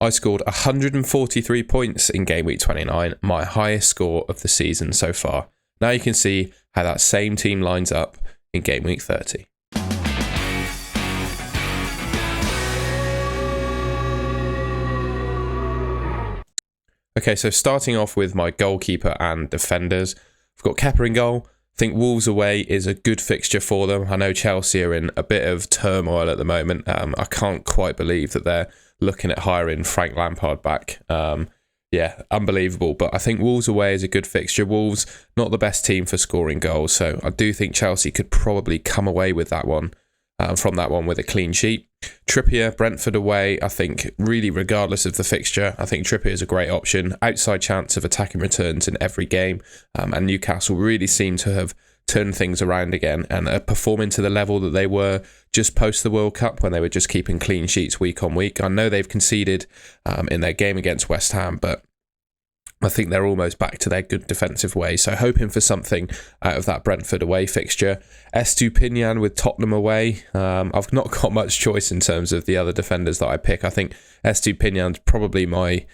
I scored 143 points in game week 29, my highest score of the season so far. Now you can see how that same team lines up in game week 30. Okay, so starting off with my goalkeeper and defenders, I've got Kepa in goal. I think Wolves away is a good fixture for them. I know Chelsea are in a bit of turmoil at the moment. I can't quite believe that they're looking at hiring Frank Lampard back. Unbelievable. But I think Wolves away is a good fixture. Wolves, not the best team for scoring goals, so I do think Chelsea could probably come away with that one, from that one with a clean sheet. Trippier, Brentford away, I think really regardless of the fixture, I think Trippier is a great option. Outside chance of attacking returns in every game, and Newcastle really seem to have turned things around again and are performing to the level that they were just post the World Cup when they were just keeping clean sheets week on week. I know they've conceded in their game against West Ham, but I think they're almost back to their good defensive way. So hoping for something out of that Brentford away fixture. Estupinian with Tottenham away. I've not got much choice in terms of the other defenders that I pick. I think Estupinian's probably my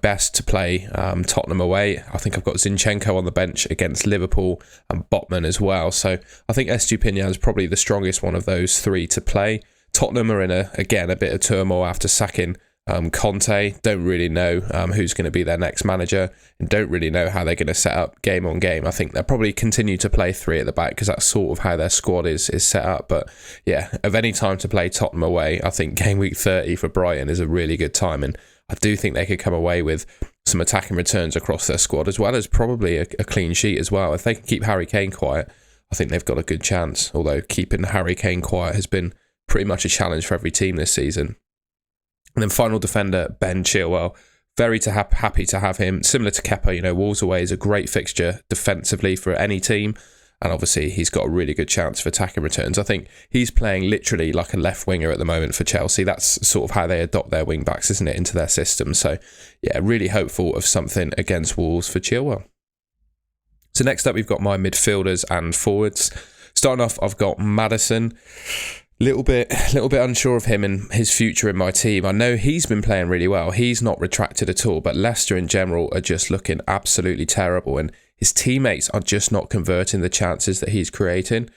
best to play Tottenham away. I think I've got Zinchenko on the bench against Liverpool and Botman as well. So I think Estupinian's probably the strongest one of those three to play. Tottenham are in a bit of turmoil after sacking Conte. Don't really know who's going to be their next manager, and don't really know how they're going to set up game on game. I think they'll probably continue to play three at the back because that's sort of how their squad is set up. But yeah, of any time to play Tottenham away, I think game week 30 for Brighton is a really good time, and I do think they could come away with some attacking returns across their squad, as well as probably a clean sheet as well. If they can keep Harry Kane quiet, I think they've got a good chance, although keeping Harry Kane quiet has been pretty much a challenge for every team this season. And then final defender, Ben Chilwell. Very happy to have him. Similar to Kepa, Wolves away is a great fixture defensively for any team. And obviously, he's got a really good chance for attacking returns. I think he's playing literally like a left winger at the moment for Chelsea. That's sort of how they adopt their wing backs, isn't it, into their system. So, yeah, really hopeful of something against Wolves for Chilwell. So next up, we've got my midfielders and forwards. Starting off, I've got Maddison. Little bit unsure of him and his future in my team. I know he's been playing really well. He's not retracted at all, but Leicester in general are just looking absolutely terrible, and his teammates are just not converting the chances that he's creating.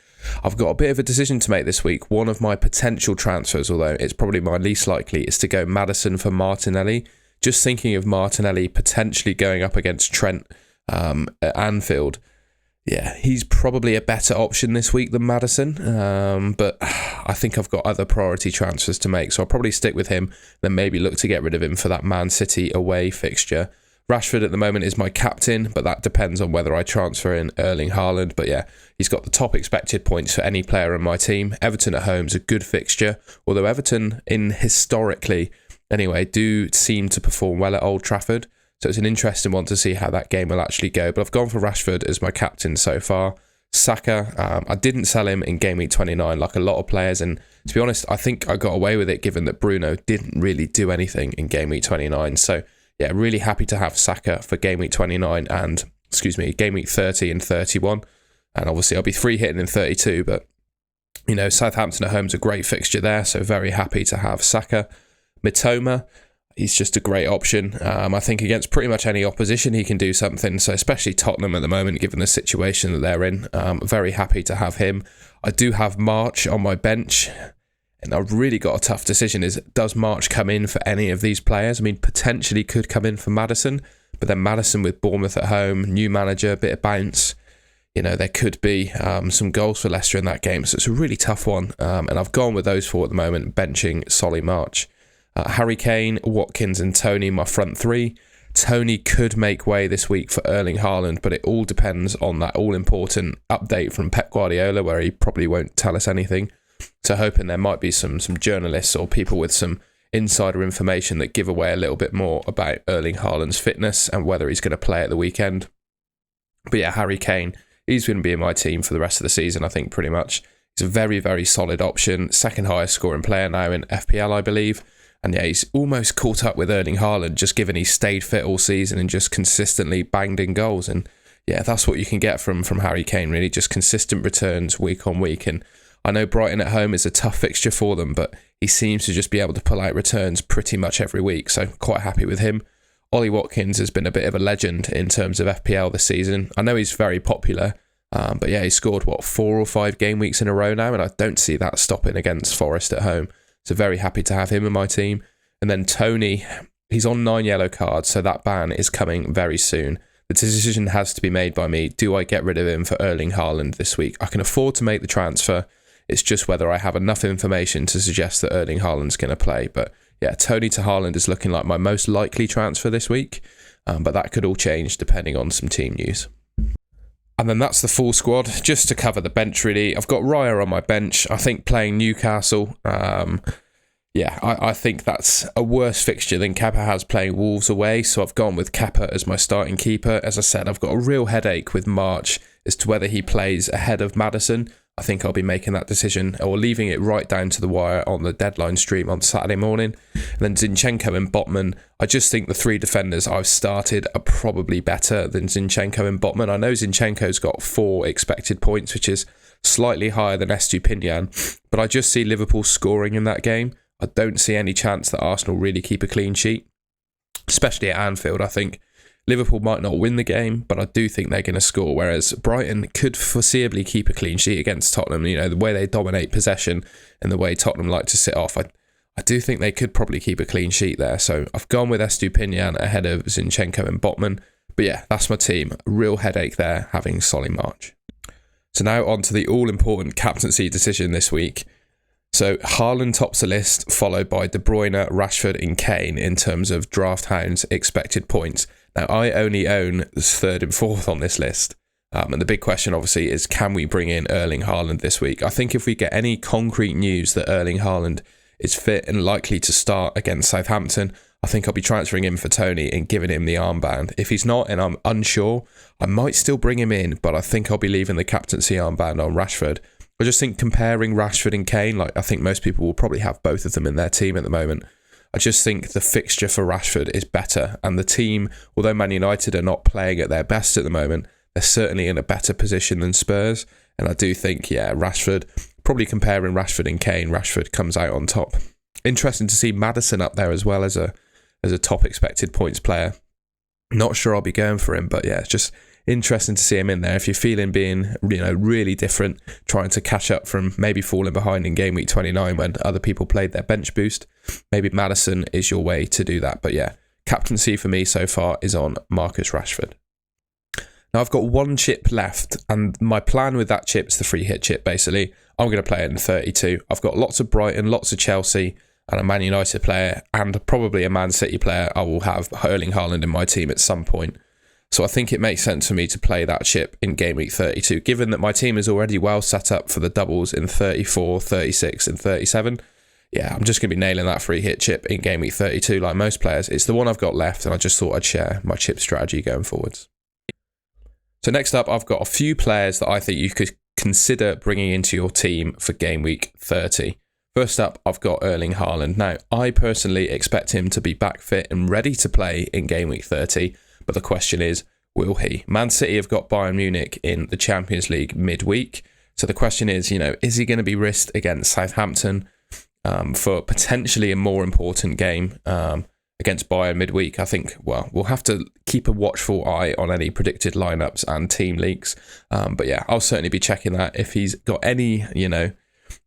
I've got a bit of a decision to make this week. One of my potential transfers, although it's probably my least likely, is to go Maddison for Martinelli. Just thinking of Martinelli potentially going up against Trent at Anfield. Yeah, he's probably a better option this week than Maddison, but I think I've got other priority transfers to make, so I'll probably stick with him, then maybe look to get rid of him for that Man City away fixture. Rashford at the moment is my captain, but that depends on whether I transfer in Erling Haaland. But yeah, he's got the top expected points for any player in my team. Everton at home is a good fixture, although Everton, historically anyway, do seem to perform well at Old Trafford. So it's an interesting one to see how that game will actually go. But I've gone for Rashford as my captain so far. Saka, I didn't sell him in game week 29 like a lot of players. And to be honest, I think I got away with it given that Bruno didn't really do anything in game week 29. So yeah, really happy to have Saka for game week 29 and, game week 30 and 31. And obviously I'll be free hitting in 32. But, Southampton at home is a great fixture there. So very happy to have Saka. Mitoma, he's just a great option. I think against pretty much any opposition, he can do something. So especially Tottenham at the moment, given the situation that they're in, very happy to have him. I do have March on my bench, and I've really got a tough decision. Does March come in for any of these players? I mean, potentially could come in for Maddison, but then Maddison with Bournemouth at home, new manager, bit of bounce. There could be some goals for Leicester in that game. So it's a really tough one. And I've gone with those four at the moment, benching Solly March. Harry Kane, Watkins and Tony, my front three. Tony could make way this week for Erling Haaland, but it all depends on that all-important update from Pep Guardiola, where he probably won't tell us anything. So hoping there might be some journalists or people with some insider information that give away a little bit more about Erling Haaland's fitness and whether he's going to play at the weekend. But yeah, Harry Kane, he's going to be in my team for the rest of the season, I think, pretty much. He's a very, very solid option. Second highest scoring player now in FPL, I believe. And yeah, he's almost caught up with Erling Haaland, just given he's stayed fit all season and just consistently banged in goals. And yeah, that's what you can get from Harry Kane, really. Just consistent returns week on week. And I know Brighton at home is a tough fixture for them, but he seems to just be able to pull out returns pretty much every week. So quite happy with him. Ollie Watkins has been a bit of a legend in terms of FPL this season. I know he's very popular, but yeah, he scored, 4 or 5 game weeks in a row now, and I don't see that stopping against Forest at home. So very happy to have him in my team. And then Tony, he's on 9 yellow cards, so that ban is coming very soon. The decision has to be made by me. Do I get rid of him for Erling Haaland this week? I can afford to make the transfer. It's just whether I have enough information to suggest that Erling Haaland's going to play. But yeah, Tony to Haaland is looking like my most likely transfer this week. But that could all change depending on some team news. And then that's the full squad. Just to cover the bench, really, I've got Raya on my bench. I think playing Newcastle, I think that's a worse fixture than Kepa has playing Wolves away. So I've gone with Kepa as my starting keeper. As I said, I've got a real headache with March as to whether he plays ahead of Maddison. I think I'll be making that decision or leaving it right down to the wire on the deadline stream on Saturday morning. And then Zinchenko and Botman. I just think the 3 defenders I've started are probably better than Zinchenko and Botman. I know Zinchenko's got 4 expected points, which is slightly higher than Estupinian, but I just see Liverpool scoring in that game. I don't see any chance that Arsenal really keep a clean sheet, especially at Anfield. I think Liverpool might not win the game, but I do think they're going to score, whereas Brighton could foreseeably keep a clean sheet against Tottenham. You know, the way they dominate possession and the way Tottenham like to sit off, I do think they could probably keep a clean sheet there. So I've gone with Estupinian ahead of Zinchenko and Botman. But yeah, that's my team. A real headache there, having Solly March. So now on to the all-important captaincy decision this week. So Haaland tops the list, followed by De Bruyne, Rashford and Kane in terms of Draft Hound's expected points. Now, I only own 3rd and 4th on this list. And the big question, obviously, is can we bring in Erling Haaland this week? I think if we get any concrete news that Erling Haaland is fit and likely to start against Southampton, I think I'll be transferring him for Tony and giving him the armband. If he's not and I'm unsure, I might still bring him in, but I think I'll be leaving the captaincy armband on Rashford. I just think comparing Rashford and Kane, I think most people will probably have both of them in their team at the moment. I just think the fixture for Rashford is better, and the team, although Man United are not playing at their best at the moment, they're certainly in a better position than Spurs. And I do think, Rashford, probably comparing Rashford and Kane, Rashford comes out on top. Interesting to see Maddison up there as well as a top expected points player. Not sure I'll be going for him, but it's just interesting to see him in there. If you're feeling being, really different, trying to catch up from maybe falling behind in game week 29 when other people played their bench boost, maybe Maddison is your way to do that. But captaincy for me so far is on Marcus Rashford. Now I've got 1 chip left, and my plan with that chip is the free hit chip. Basically, I'm going to play it in 32. I've got lots of Brighton, lots of Chelsea, and a Man United player, and probably a Man City player. I will have Erling Haaland in my team at some point. So I think it makes sense for me to play that chip in game week 32, given that my team is already well set up for the doubles in 34, 36 and 37. I'm just going to be nailing that free hit chip in game week 32 like most players. It's the one I've got left, and I just thought I'd share my chip strategy going forwards. So next up, I've got a few players that I think you could consider bringing into your team for game week 30. First up, I've got Erling Haaland. Now, I personally expect him to be back fit and ready to play in game week 30. But the question is, will he? Man City have got Bayern Munich in the Champions League midweek. So the question is, is he going to be risked against Southampton for potentially a more important game against Bayern midweek? I think, we'll have to keep a watchful eye on any predicted lineups and team leaks. But I'll certainly be checking that. If he's got any,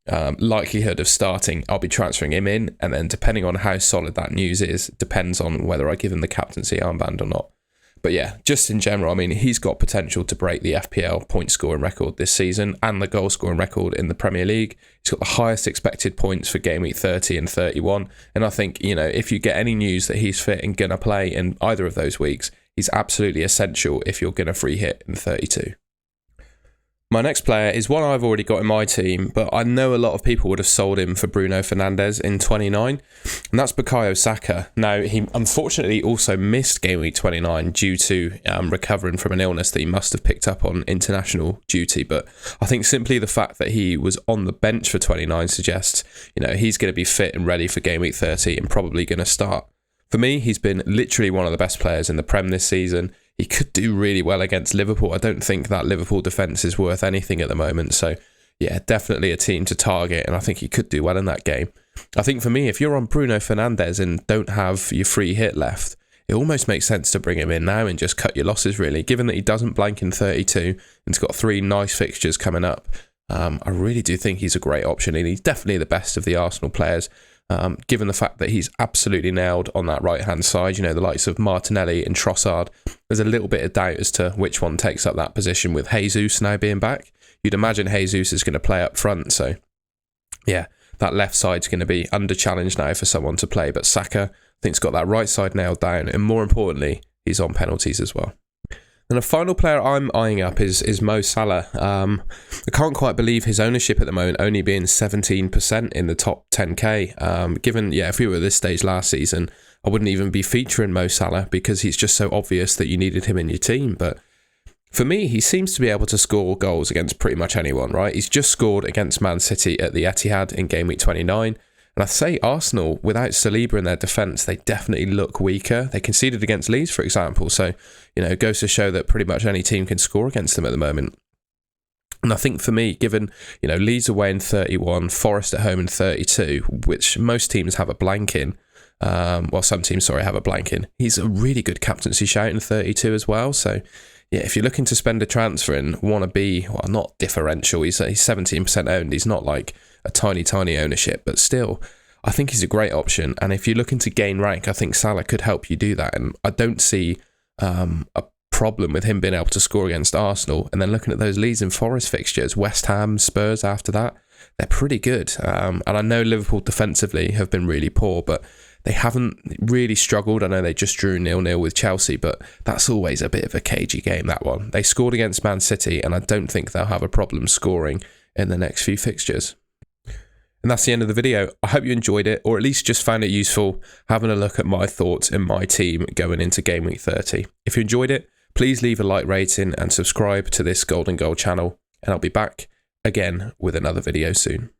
likelihood of starting, I'll be transferring him in. And then depending on how solid that news is, depends on whether I give him the captaincy armband or not. But just in general, he's got potential to break the FPL point scoring record this season and the goal scoring record in the Premier League. He's got the highest expected points for game week 30 and 31. And I think, if you get any news that he's fit and going to play in either of those weeks, he's absolutely essential if you're going to free hit in 32. My next player is one I've already got in my team, but I know a lot of people would have sold him for Bruno Fernandes in 29, and that's Bukayo Saka. Now, he unfortunately also missed game week 29 due to recovering from an illness that he must have picked up on international duty, but I think simply the fact that he was on the bench for 29 suggests, he's going to be fit and ready for game week 30 and probably going to start. For me, he's been literally one of the best players in the Prem this season. He could do really well against Liverpool. I don't think that Liverpool defence is worth anything at the moment. So, yeah, definitely a team to target, and I think he could do well in that game. I think for me, if you're on Bruno Fernandes and don't have your free hit left, it almost makes sense to bring him in now and just cut your losses, really. Given that he doesn't blank in 32 and he's got 3 nice fixtures coming up, I really do think he's a great option, and he's definitely the best of the Arsenal players, given the fact that he's absolutely nailed on that right-hand side. You know, the likes of Martinelli and Trossard, there's a little bit of doubt as to which one takes up that position with Jesus now being back. You'd imagine Jesus is going to play up front, so yeah, that left side's going to be under challenge now for someone to play, but Saka, I think, has got that right side nailed down, and more importantly, he's on penalties as well. And the final player I'm eyeing up is Mo Salah. I can't quite believe his ownership at the moment only being 17% in the top 10k. Given, yeah, if we were at this stage last season, I wouldn't even be featuring Mo Salah because he's just so obvious that you needed him in your team. But for me, he seems to be able to score goals against pretty much anyone, right? He's just scored against Man City at the Etihad in game week 29. And I say Arsenal, without Saliba in their defence, they definitely look weaker. They conceded against Leeds, for example. So, you know, it goes to show that pretty much any team can score against them at the moment. And I think for me, given, you know, Leeds away in 31, Forest at home in 32, which most teams have a blank in, well, some teams, sorry, have a blank in, he's a really good captaincy shout in 32 as well. So, yeah, if you're looking to spend a transfer and want to be, well, not differential, he's 17% owned. He's not like a tiny ownership, but still, I think he's a great option. And if you're looking to gain rank, I think Salah could help you do that. And I don't see a problem with him being able to score against Arsenal. And then looking at those Leeds and Forest fixtures, West Ham, Spurs after that, they're pretty good. And I know Liverpool defensively have been really poor, but they haven't really struggled. I know they just drew 0-0 with Chelsea, but that's always a bit of a cagey game, that one. They scored against Man City, and I don't think they'll have a problem scoring in the next few fixtures. And that's the end of the video. I hope you enjoyed it, or at least just found it useful having a look at my thoughts and my team going into Game Week 30. If you enjoyed it, please leave a like rating and subscribe to this Golden Goal channel, and I'll be back again with another video soon.